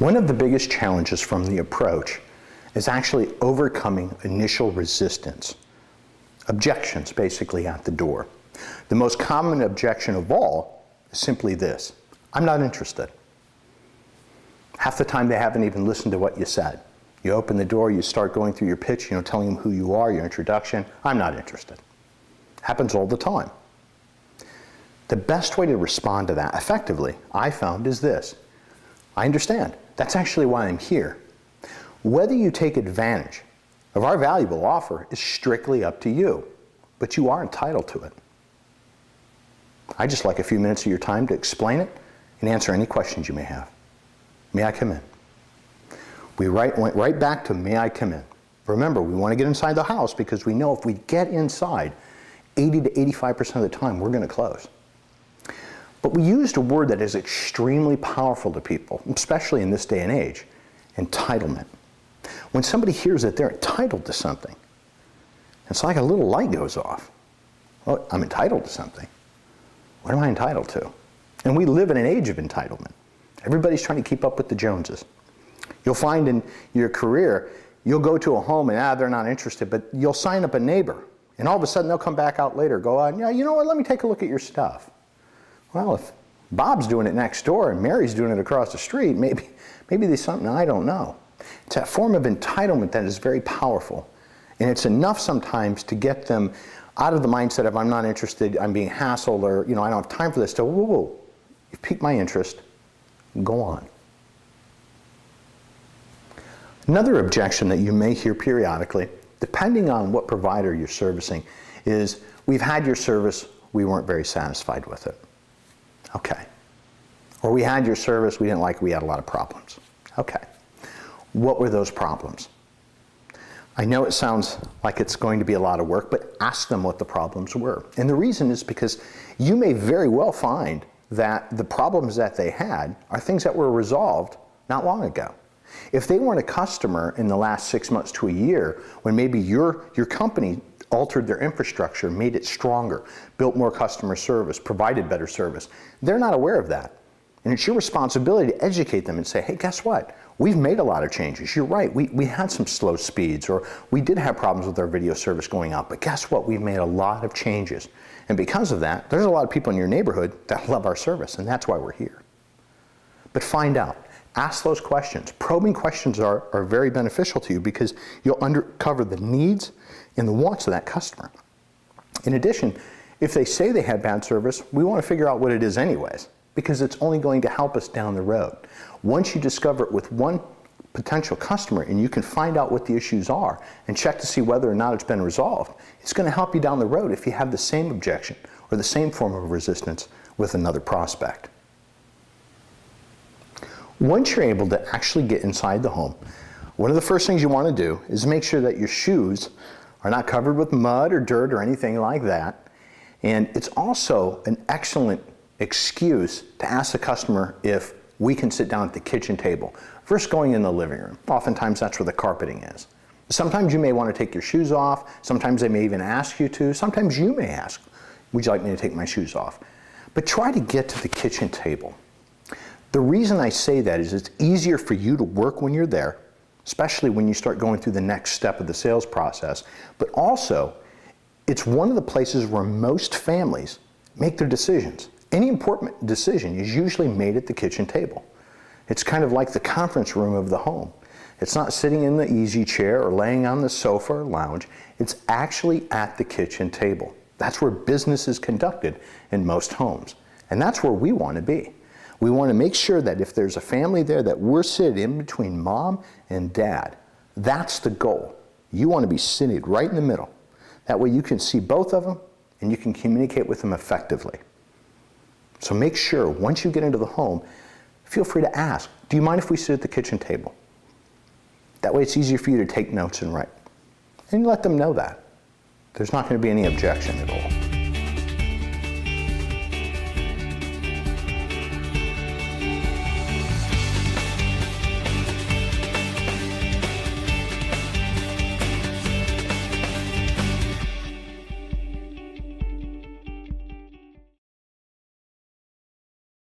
One of the biggest challenges from the approach is actually overcoming initial resistance. Objections basically at the door. The most common objection of all is simply this: I'm not interested. Half the time they haven't even listened to what you said. You open the door, you start going through your pitch, telling them who you are, your introduction. I'm not interested. Happens all the time. The best way to respond to that effectively, I found, is this: I understand. That's actually why I'm here. Whether you take advantage of our valuable offer is strictly up to you, but you are entitled to it. I'd just like a few minutes of your time to explain it and answer any questions you may have. May I come in? We went right back to may I come in. Remember, we want to get inside the house because we know if we get inside, 80 to 85% of the time we're going to close. But we used a word that is extremely powerful to people, especially in this day and age: entitlement. When somebody hears that they're entitled to something, it's like a little light goes off. Well, I'm entitled to something. What am I entitled to? And we live in an age of entitlement. Everybody's trying to keep up with the Joneses. You'll find in your career, you'll go to a home and they're not interested, but you'll sign up a neighbor, and all of a sudden they'll come back out later, go out, you know what, let me take a look at your stuff. Well, if Bob's doing it next door and Mary's doing it across the street, maybe there's something I don't know. It's that form of entitlement that is very powerful. And it's enough sometimes to get them out of the mindset of I'm not interested, I'm being hassled, or I don't have time for this, to whoa, you've piqued my interest, go on. Another objection that you may hear periodically, depending on what provider you're servicing, is we've had your service, we weren't very satisfied with it. Okay. Or we had your service, we didn't like it, we had a lot of problems. Okay. What were those problems? I know it sounds like it's going to be a lot of work, but ask them what the problems were. And the reason is because you may very well find that the problems that they had are things that were resolved not long ago. If they weren't a customer in the last 6 months to a year, when maybe your company altered their infrastructure, made it stronger, built more customer service, provided better service, they're not aware of that. And it's your responsibility to educate them and say, hey, guess what? We've made a lot of changes. You're right, we had some slow speeds, or we did have problems with our video service going out, but guess what? We've made a lot of changes. And because of that, there's a lot of people in your neighborhood that love our service, and that's why we're here. But find out. Ask those questions. Probing questions are very beneficial to you because you'll uncover the needs and the wants of that customer. In addition, if they say they had bad service, we want to figure out what it is anyways, because it's only going to help us down the road. Once you discover it with one potential customer and you can find out what the issues are and check to see whether or not it's been resolved, it's going to help you down the road if you have the same objection or the same form of resistance with another prospect. Once you're able to actually get inside the home, one of the first things you want to do is make sure that your shoes are not covered with mud or dirt or anything like that. And it's also an excellent excuse to ask the customer if we can sit down at the kitchen table versus going in the living room. Oftentimes that's where the carpeting is. Sometimes you may want to take your shoes off. Sometimes they may even ask you to. Sometimes you may ask, would you like me to take my shoes off? But try to get to the kitchen table. The reason I say that is it's easier for you to work when you're there, especially when you start going through the next step of the sales process, but also it's one of the places where most families make their decisions. Any important decision is usually made at the kitchen table. It's kind of like the conference room of the home. It's not sitting in the easy chair or laying on the sofa or lounge. It's actually at the kitchen table. That's where business is conducted in most homes. And that's where we want to be. We want to make sure that if there's a family there that we're sitting in between mom and dad. That's the goal. You want to be sitting right in the middle. That way you can see both of them and you can communicate with them effectively. So make sure once you get into the home, feel free to ask, do you mind if we sit at the kitchen table? That way it's easier for you to take notes and write. And let them know that. There's not going to be any objection at all.